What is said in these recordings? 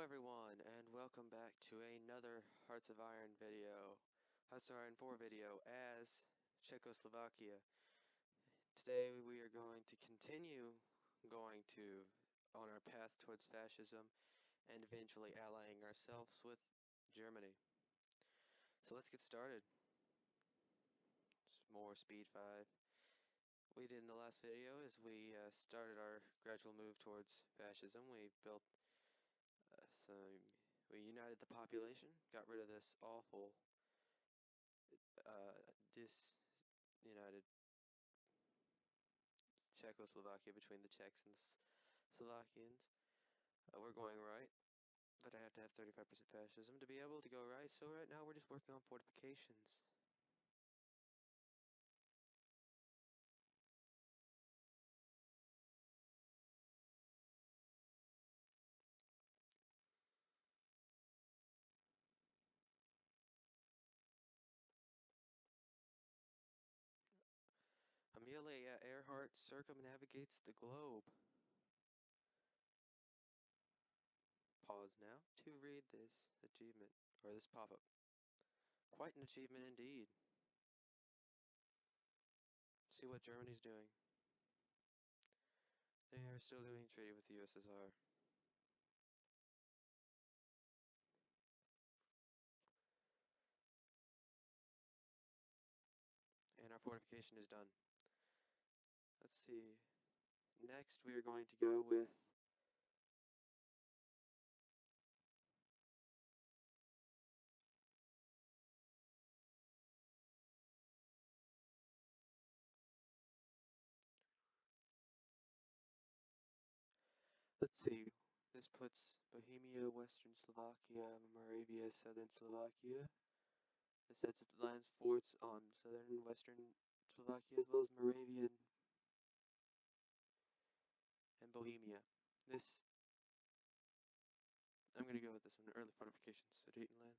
everyone, and welcome back to another Hearts of Iron video. Hearts of Iron 4 video as Czechoslovakia. Today we are going to continue on our path towards fascism and eventually allying ourselves with Germany. So let's get started. More Speed 5. We did in the last video is we started our gradual move towards fascism. We united the population, got rid of this awful disunited Czechoslovakia between the Czechs and the Slovakians. We're going right, but I have to have 35% fascism to be able to go right, so right now we're just working on fortifications. Amelia Earhart circumnavigates the globe. Pause now to read this achievement, or this pop-up. Quite an achievement indeed. See what Germany's doing. They are still doing treaty with the USSR. And our fortification is done. Let's see. Next we are going to go with let's see. This puts Bohemia, Western Slovakia, Moravia, Southern Slovakia. It sets its lands forts on southern and western Slovakia as well as Moravia and Bohemia. I'm going to go with this one, early fortifications, Sudetenland.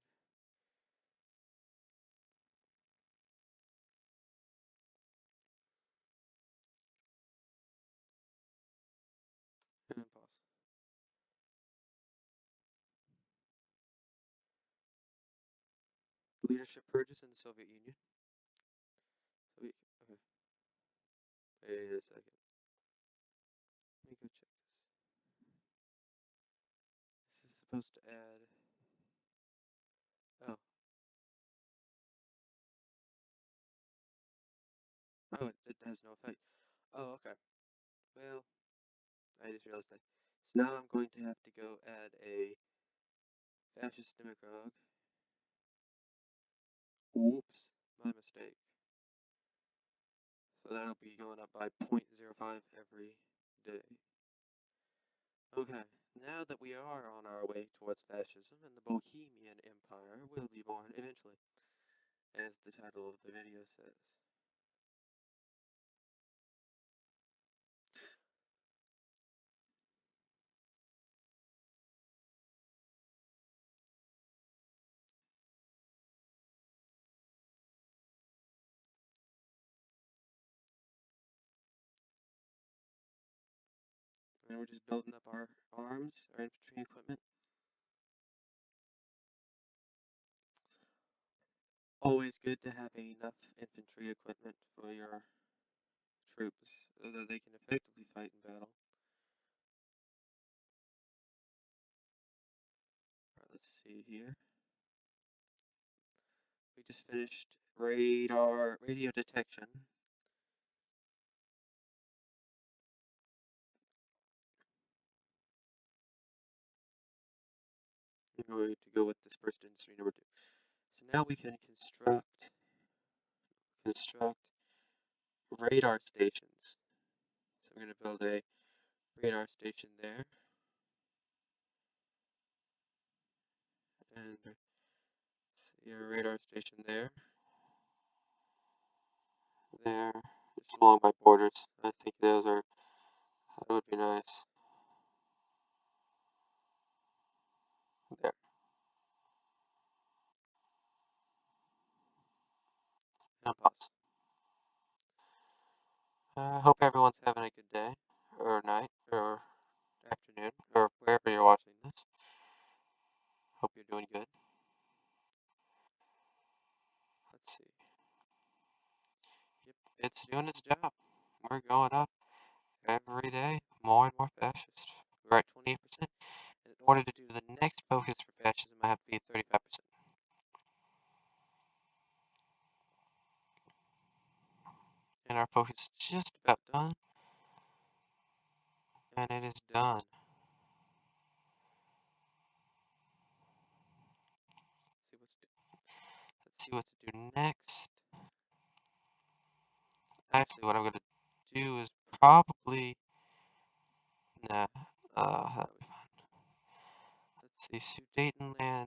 And then pause. Leadership purges in the Soviet Union. Okay. Wait a second. Let me go check this. This is supposed to add. Oh. Oh, it has no effect. Oh, okay. Well, I just realized that. So now I'm going to have to go add a fascist demagogue. Whoops, my mistake. So that'll be going up by 0.05 every day. Okay, now that we are on our way towards fascism and the Bohemian Empire will be born eventually, as the title of the video says. And we're just building up our arms, our infantry equipment. Always good to have enough infantry equipment for your troops so that they can effectively fight in battle. Alright, let's see here. We just finished radio detection. I'm going to go with dispersed industry number 2. So now we can construct radar stations. So I'm going to build a radar station there. And your radar station there. There. Just along my borders. I think that would be nice. There. And pause. I hope everyone's having a good day, or night, or afternoon, or wherever you're watching this. going up every day, more and more fascist. We're at 28%, and in order to do the next focus for fascism, I have to be at 35%. And our focus is just about done, and it is done. Let's see what to do next. Actually, what I'm gonna do is probably nah. That'll be fine. Let's see, Sudetenland.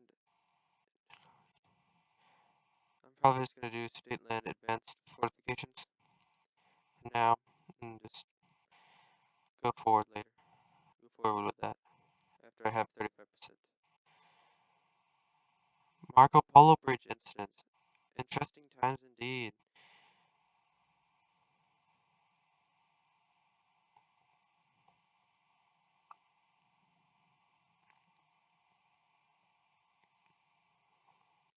I'm probably just gonna do Sudetenland advanced fortifications for now, and just go forward later. Go forward with that after I have 35%. Marco Polo Bridge incident. Interesting times indeed.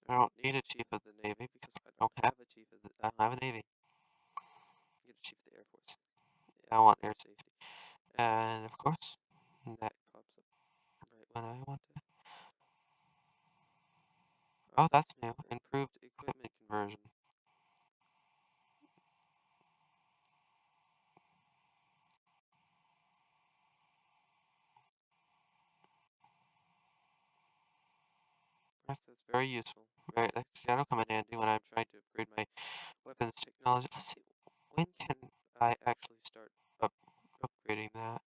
I don't need a chief of the Navy because I don't have a chief of the. I don't have a Navy. I get a chief of the Air Force. I want air safety, and of course, that pops up right when I want to. Oh, that's new. Improved equipment conversion. That's very useful. Right, actually, that'll come in handy when I'm trying to upgrade my weapons technology. Let's see, when can I actually start upgrading that?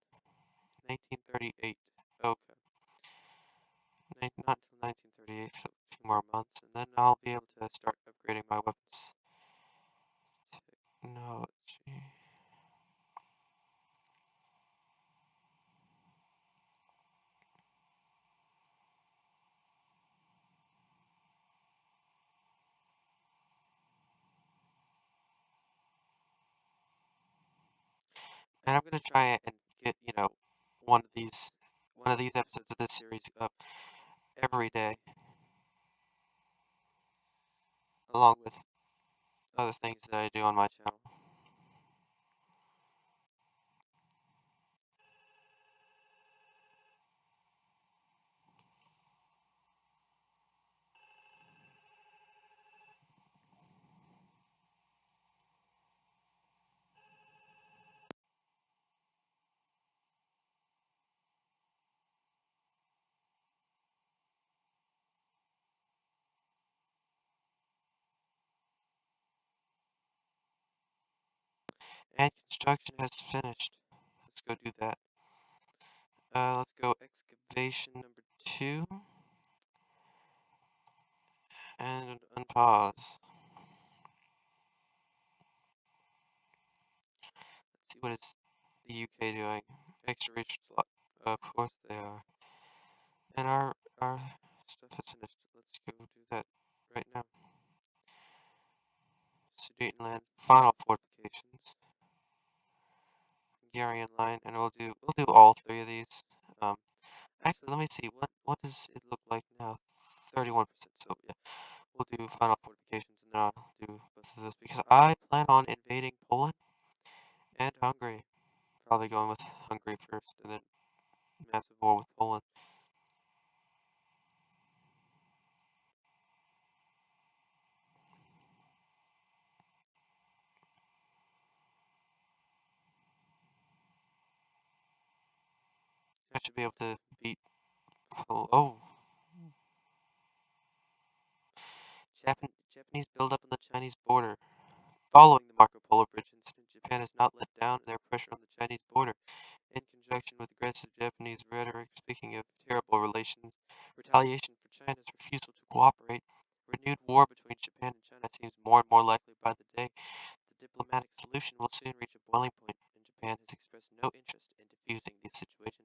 1938. Okay. Not until 1938, so 2 more months, and then I'll be able to start upgrading my weapons technology. And I'm gonna try and get, one of these episodes of this series up every day, along with other things that I do on my channel. And construction has finished. Let's go do that. Let's go excavation number 2 and unpause. Let's see what is the UK doing. Extra research lot. Of course they are. And our stuff is finished. Let's go do that right now. Sudetenland final fortifications. Hungarian line, and we'll do all 3 of these. Um, Actually, let me see. What does it look like now? 31%. So yeah, we'll do final fortifications, and then I'll do both of those because I plan on invading Poland and Hungary. Probably going with Hungary first, and then massive war with Poland. I should be able to beat. Oh, Japanese buildup on the Chinese border. Following the Marco Polo Bridge incident, Japan has not let down their pressure on the Chinese border. In conjunction with aggressive Japanese rhetoric speaking of terrible relations, retaliation for China's refusal to cooperate, renewed war between Japan and China seems more and more likely by the day. The diplomatic solution will soon reach a boiling point, and Japan has expressed no interest in diffusing the situation.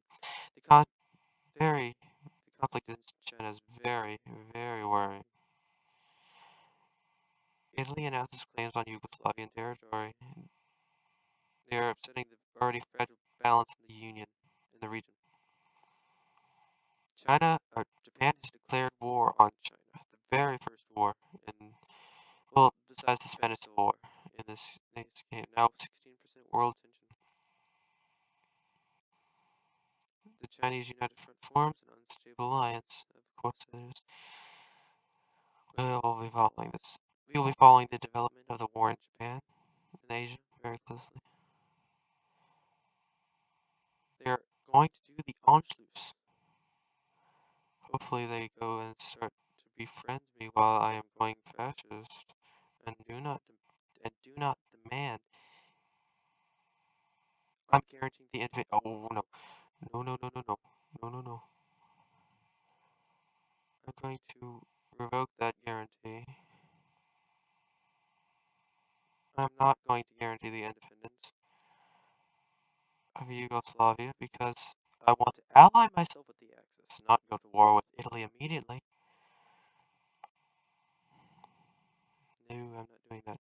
The, con- the conflict in China is very, very worrying. Italy announces claims on Yugoslavian territory. They are upsetting the already fragile balance in the Union, in the region. Japan has declared war on China, the very first war in, well, besides the Spanish Civil War in this game. Now 16% world attention. Chinese United Front forms an unstable alliance. Of course it is. We will be following this. We will be following the development of the war in Japan and Asia very closely. They are going to do the Anschluss. Hopefully they go and start to befriend me while I am going fascist and do not demand. I'm guaranteeing the invasion. Oh no. No no no no no. No no no. I'm going to revoke that guarantee. I'm not going to guarantee the independence of Yugoslavia because I want to ally myself with the Axis, not go to war with Italy immediately. No, I'm not doing that.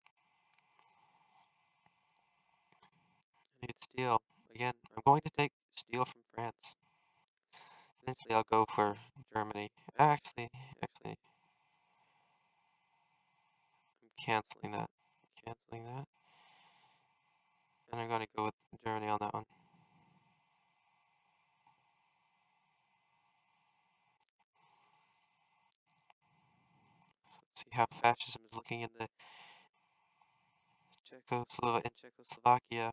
I need steel. Again, I'm going to take steel from France. Eventually I'll go for Germany. Actually, I'm canceling that. And I'm gonna go with Germany on that one. So let's see how fascism is looking in the Czechoslovakia.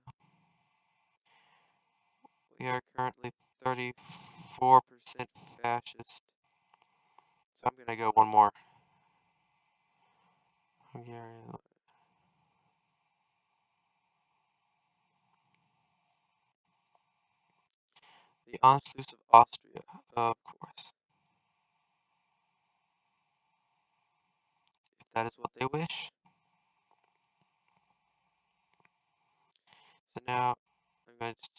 We are currently 34% fascist. So I'm gonna go one more. Hungarian. The Anschluss of Austria, of course. If that is what they wish. So now I'm going to.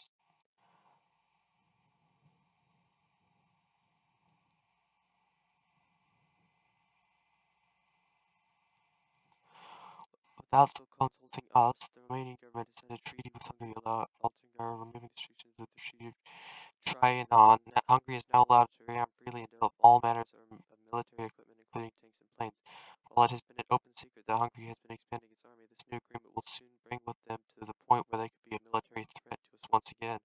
Without still consulting us, the Romanian government has signed a treaty with Hungary altering our removing restrictions with the treaty of Trianon. Hungary is now allowed to rearm freely and develop all manners of military equipment, including tanks and planes. While it has been an open secret that Hungary has been expanding its army, this new agreement will soon bring with them to the point where they could be a military threat to us once again.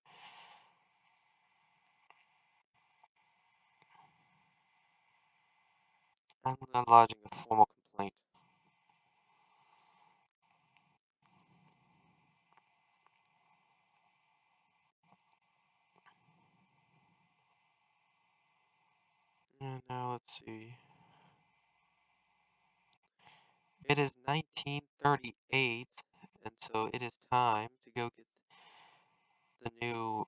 I'm not lodging a formal complaint. And now let's see. It is 1938, and so it is time to go get the new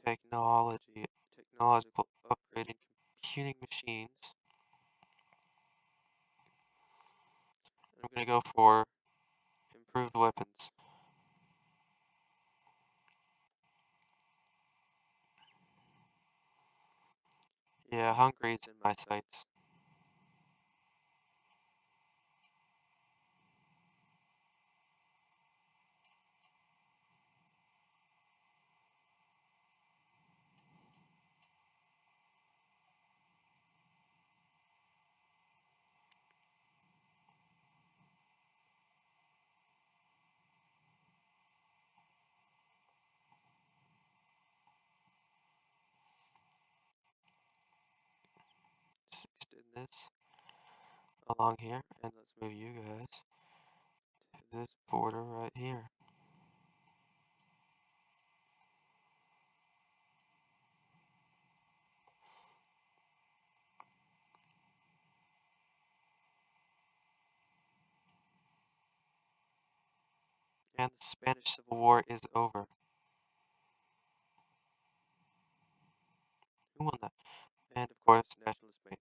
technological upgrade in computing machines. I'm gonna go for improved weapons. Yeah, Hungary's in my sights. Let's extend this along here, and let's move you guys to this border right here. And the Spanish Civil War is over. Who won that? And of course, Nationalist Spain.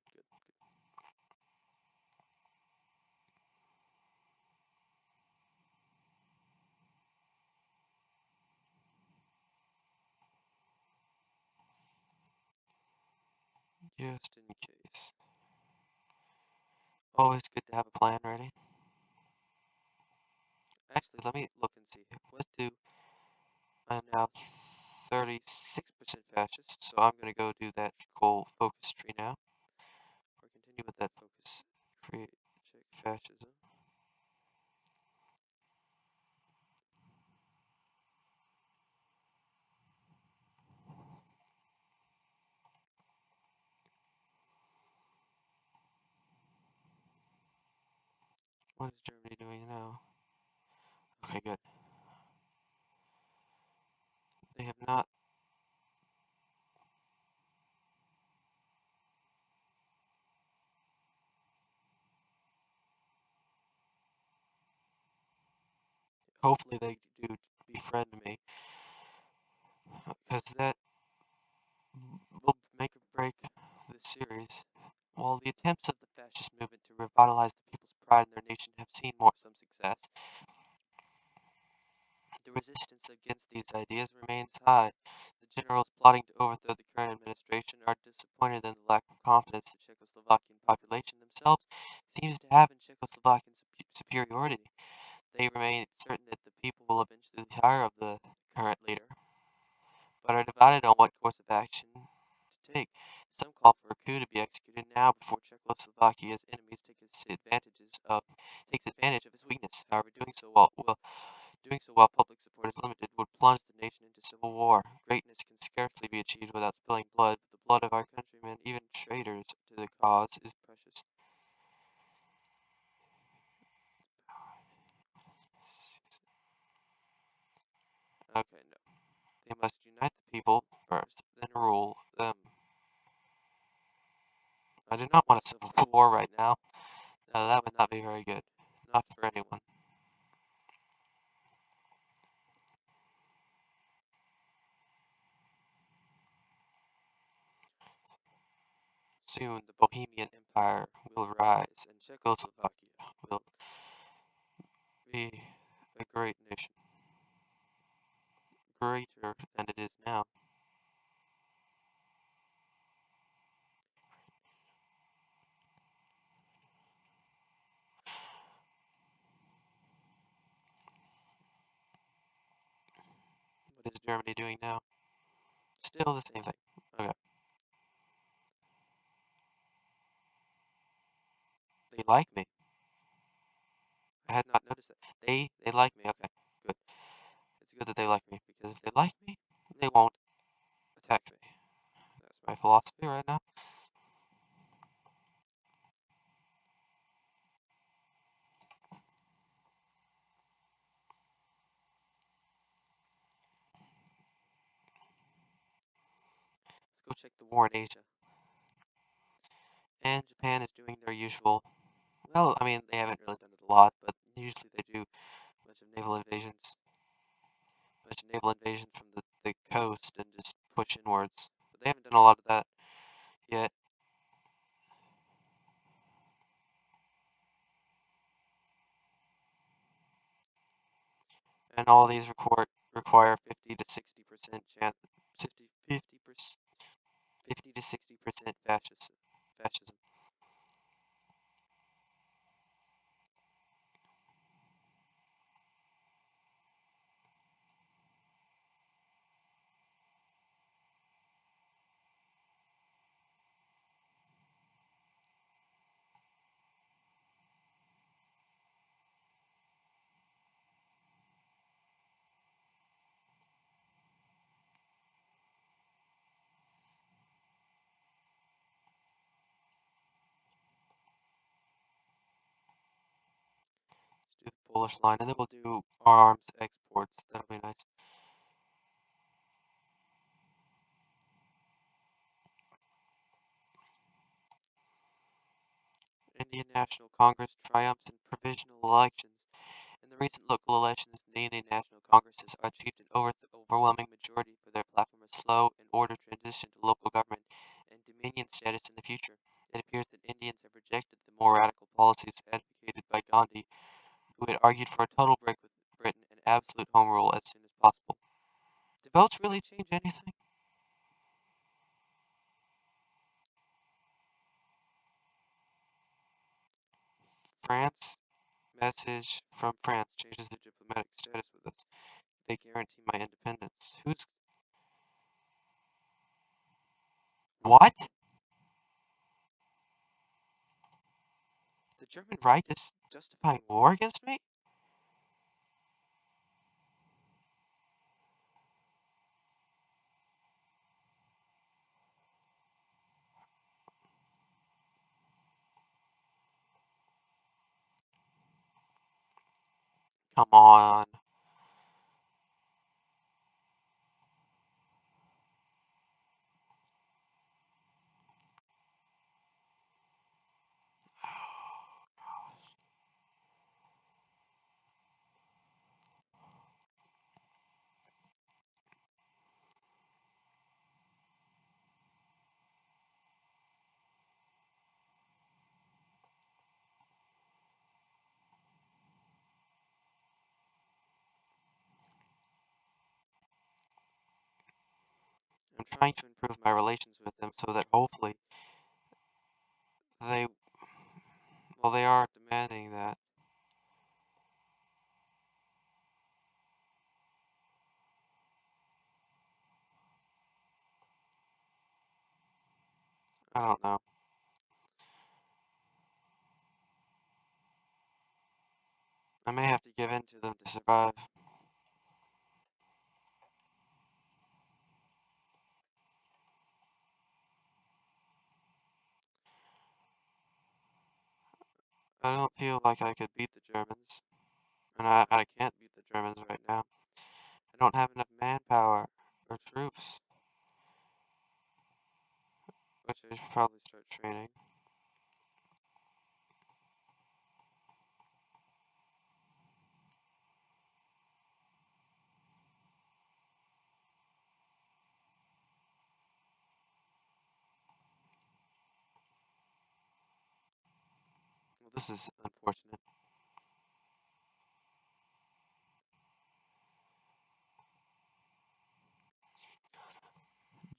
Good. Just in case. Always good to have a plan ready. Actually, let me look and see. What do I'm now 36% fascist, so I'm gonna go do that goal focus tree now. Or continue with that focus. Create check fascism. What is Germany doing now? Okay, good. They have not. Hopefully, they do befriend me, because that will make or break this series. While the attempts of the fascist movement to revitalize the people's pride in their nation have seen some success, the resistance against these ideas remains high. The generals plotting to overthrow the current administration are disappointed in the lack of confidence the Czechoslovakian population themselves seems to have in Czechoslovakian superiority. They remain certain that the people will eventually tire of the current leader, but are divided on what course of action to take. Some call for a coup to be executed now before Czechoslovakia's enemies takes advantage of its weakness. However, doing so while public support is limited would plunge the nation into civil war. Greatness can scarcely be achieved without spilling blood, but the blood of our countrymen, even traitors to the cause, is precious. Okay, no. They must unite the people first, then rule them. I do not want a civil war right now. No, that would not be very good. Not for anyone. Soon the Bohemian Empire will rise, and Czechoslovakia will be a great nation, greater than it is now. What is Germany doing now? Still the same thing. Okay. They like me. I had not noticed that. They like me. Okay. Good. It's good that they like me, because if they like me, they won't attack me. That's my philosophy right now. Let's go check the war in Asia. And Japan is doing their usual. Well, I mean, they haven't really done it a lot, but usually they do a bunch of naval invasions, from the coast and just push inwards. But they haven't done a lot of that yet. And all these require 50 to 60% chance, 50 to 60% fascism. Let's do the Polish line, and then we'll do arms exports. That'll be nice. Indian National Congress triumphs in provisional elections. In the recent local elections, the Indian National Congresses achieved an overwhelming majority for their platform of slow and ordered transition to local government and dominion status in the future. It appears that Indians have rejected the more radical policies advocated by Gandhi, who had argued for a total break with Britain and absolute home rule as soon as possible. Do votes really change anything? France message from France changes their diplomatic status with us. They guarantee my independence. Who's what? The German right is justifying war against me? Come on. I'm trying to improve my relations with them so that hopefully they, well, they are demanding that. I don't know. I may have to give in to them to survive. I don't feel like I could beat the Germans, and I can't beat the Germans right now. I don't have enough manpower or troops, which I should probably start training. Well, this is unfortunate.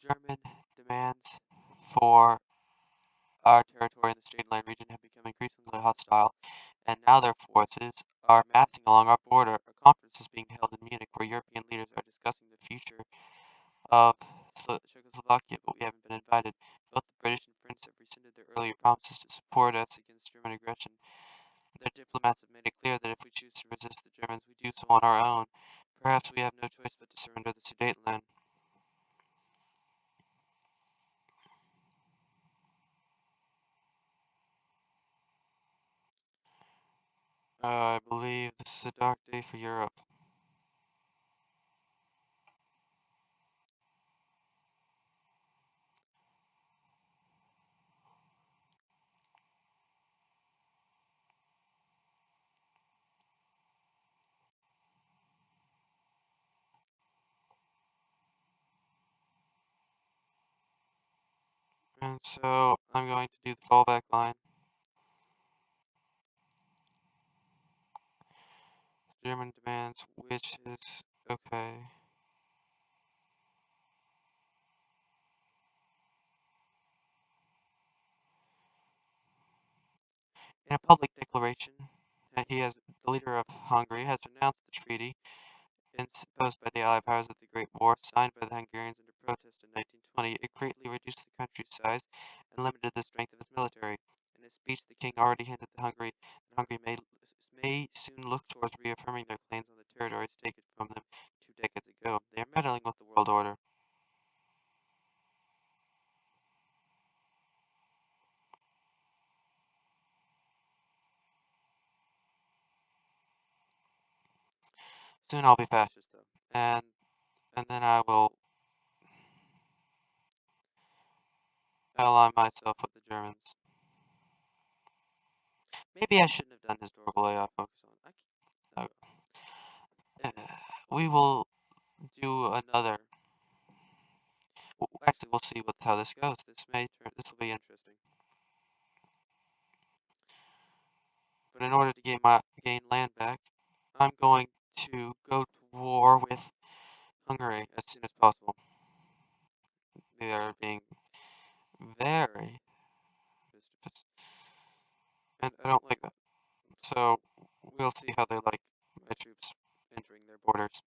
German demands for our territory in the Strait Line region have become increasingly hostile, and now their forces are massing along our border. A conference is being held in Munich where European leaders are discussing the future of Czechoslovakia, but we haven't been invited. Both the British and French have rescinded their earlier promises to support us against German aggression. Their diplomats have made it clear that if we choose to resist the Germans, we do so on our own. Perhaps we have no choice but to surrender the Sudetenland. I believe this is a dark day for Europe. And so I'm going to do the fallback line. German demands, which is okay. In a public declaration, the leader of Hungary has renounced the treaty imposed by the Allied powers at the Great War, signed by the Hungarians under protest in 1920. It greatly reduced the country's size and limited the strength of its military. In his speech, the king already hinted that Hungary may soon look towards reaffirming their claims on the territories taken from them 2 decades ago. They are meddling with the world order. Soon I'll be fascist, though, and then I will ally myself with the Germans. Maybe I shouldn't have done historical AI focus on. We will do another. Actually, we'll see how this goes. This will be interesting. But in order to gain land back, I'm going to go to war with Hungary as soon as possible. They are being very mischievous, and I don't like that. So we'll see how they like my troops entering their borders.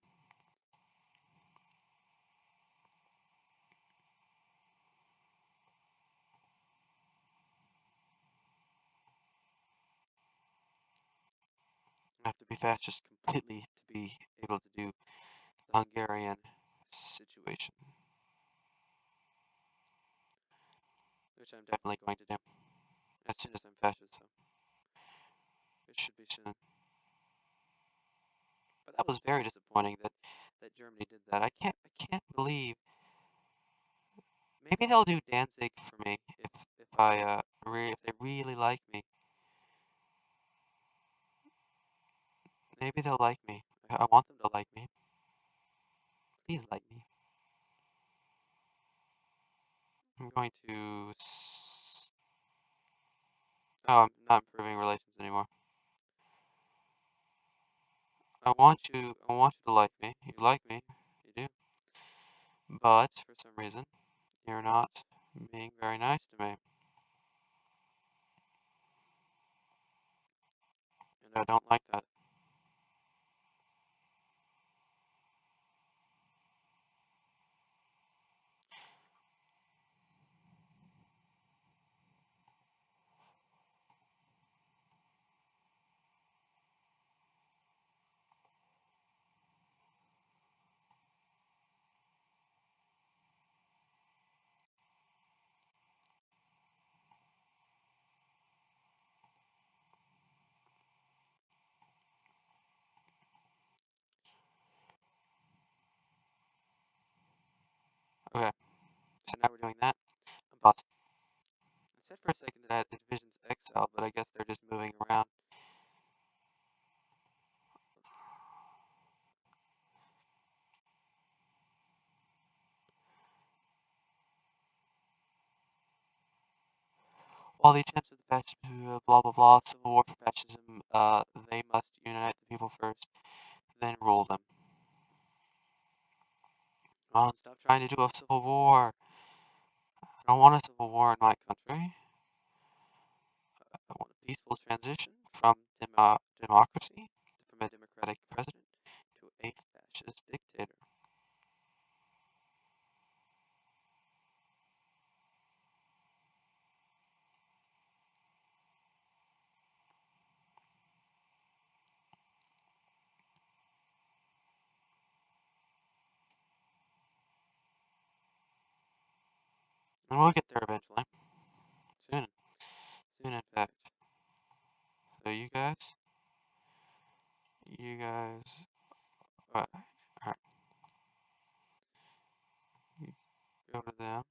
I have to be fascist completely to be able to do the Hungarian situation, which I'm definitely going to do as soon as I'm fascist. So it should be soon. that was very disappointing that Germany did that. I can't believe. Maybe they'll do Danzig for me if they really like me. Maybe they'll like me. I want them to like me. Please like me. I'm going to. Oh, I'm not improving relations anymore. I want you to like me. You like me. You do. But, for some reason, you're not being very nice to me. And I don't like that. Okay, so now we're doing that. Boss. I said for a second that I had divisions exile, but I guess they're just moving around. While the attempts of the fascists to blah blah blah, civil war for fascism, they must unite the people first, then rule them. Stop trying to do a civil war. I don't want a civil war in my country. I want a peaceful transition from democracy, from a democratic president, to a fascist dictator. And we'll get there eventually. Soon. Soon, in fact. So you guys, alright, you go to them.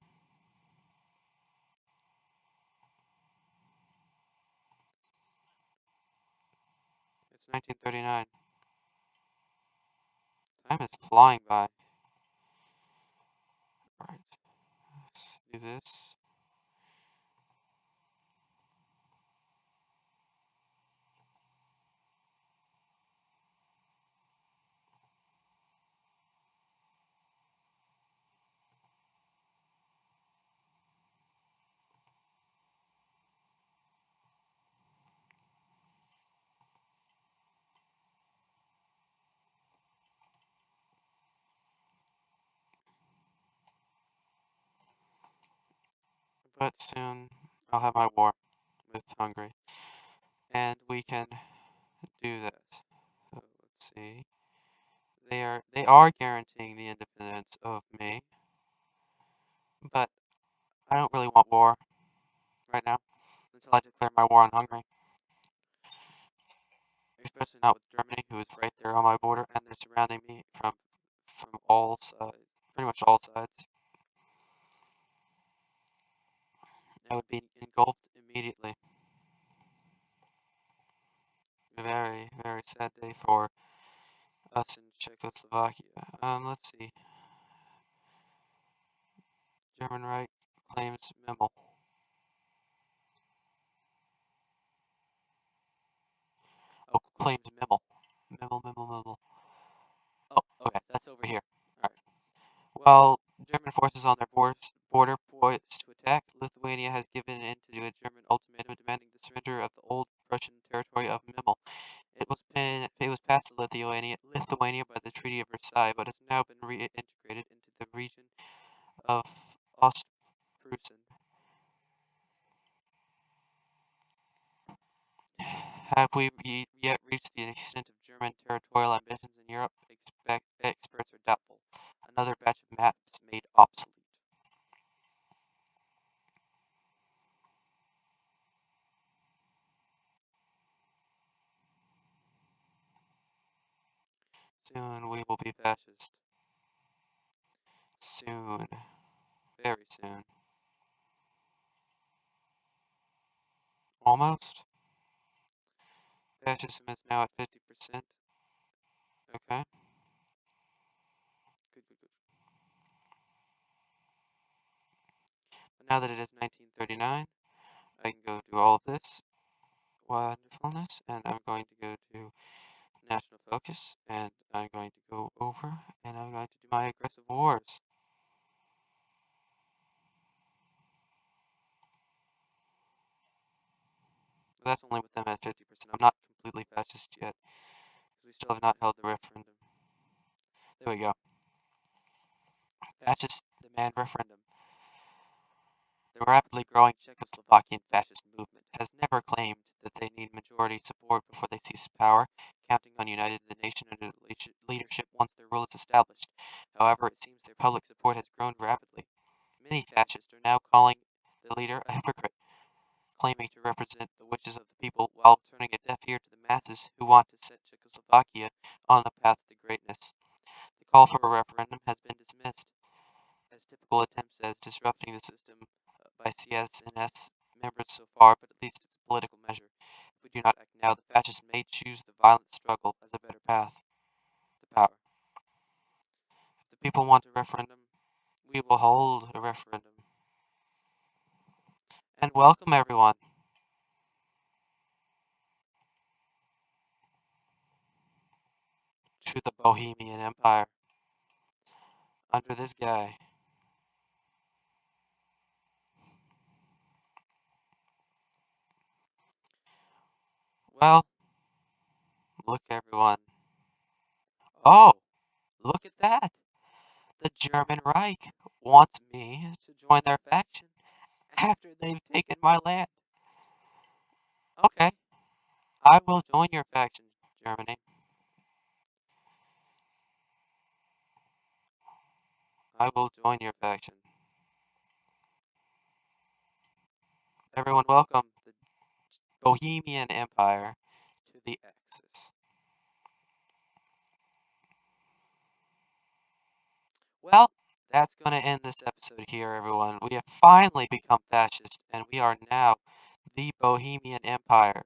It's 1939. Time is flying by. Alright, let's do this. But soon, I'll have my war with Hungary. And we can do that. So, let's see. They are guaranteeing the independence of me, but I don't really want war right now until I declare my war on Hungary. Especially not with Germany, who is right there on my border, and they're surrounding me from all sides, pretty much all sides. I would be engulfed immediately. A very, very sad day for us in Czechoslovakia. Let's see. German right claims Memel. Oh, claims Memel. Memel. Oh, okay, that's over here. Alright. While German forces on their border poised to attack, Lithuania has given in to a German ultimatum demanding the surrender of the old Prussian territory of Memel. It was passed to Lithuania by the Treaty of Versailles, but has now been reintegrated into the region of Ostpreußen. Have we yet reached the extent of German territorial ambitions in Europe? Experts are doubtful. Another batch of maps made obsolete. Soon we will be fascist. Soon. Very soon. Almost. Fascism is now at 50%. Okay. Good, good, good. But now that it is 1939, I can go do all of this wonderfulness, and I'm going to go to national focus, and I'm going to go over, and I'm going to do my aggressive wars. But that's only with them at 50%. I'm not completely fascist yet, because we still have not held the referendum. There we go. Fascists demand referendum. The rapidly growing Czechoslovakian fascist movement has never claimed that they need majority support before they seize power, counting on uniting the nation under leadership once their rule is established. However, it seems their public support has grown rapidly. Many fascists are now calling the leader a hypocrite, claiming to represent the wishes of the people while turning a deaf ear to the masses who want to set Czechoslovakia on the path to greatness. The call for a referendum has been dismissed as typical attempts at disrupting the system by CSNS members so far, but at least it's a political measure. If we do not act now, the fascists may choose the violent struggle as a better path to power. If the people want a referendum, we will hold a referendum. And welcome everyone to the Bohemian Empire under this guy. Well, look everyone. Oh, look at that. The German Reich wants me to join their faction after they've taken my land. Okay, I will join your faction, Germany. I will join your faction. Everyone welcome the Bohemian Empire to the Axis. Well, that's going to end this episode here, everyone. We have finally become fascist, and we are now the Bohemian Empire.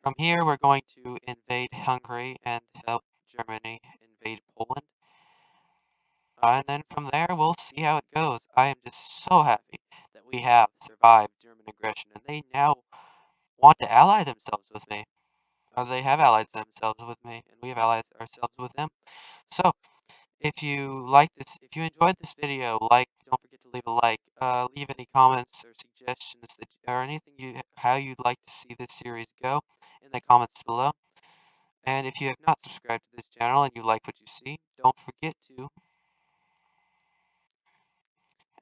From here, we're going to invade Hungary and help Germany invade Poland. And then from there, we'll see how it goes. I am just so happy that we have survived German aggression, and they now want to ally themselves with me. Or they have allied themselves with me, and we have allied ourselves with them. So, if you like this, if you enjoyed this video, don't forget to leave a like. Leave any comments or suggestions or anything how you'd like to see this series go in the comments below. And if you have not subscribed to this channel and you like what you see, don't forget to.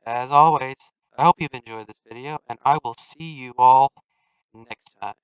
As always, I hope you've enjoyed this video, and I will see you all next time.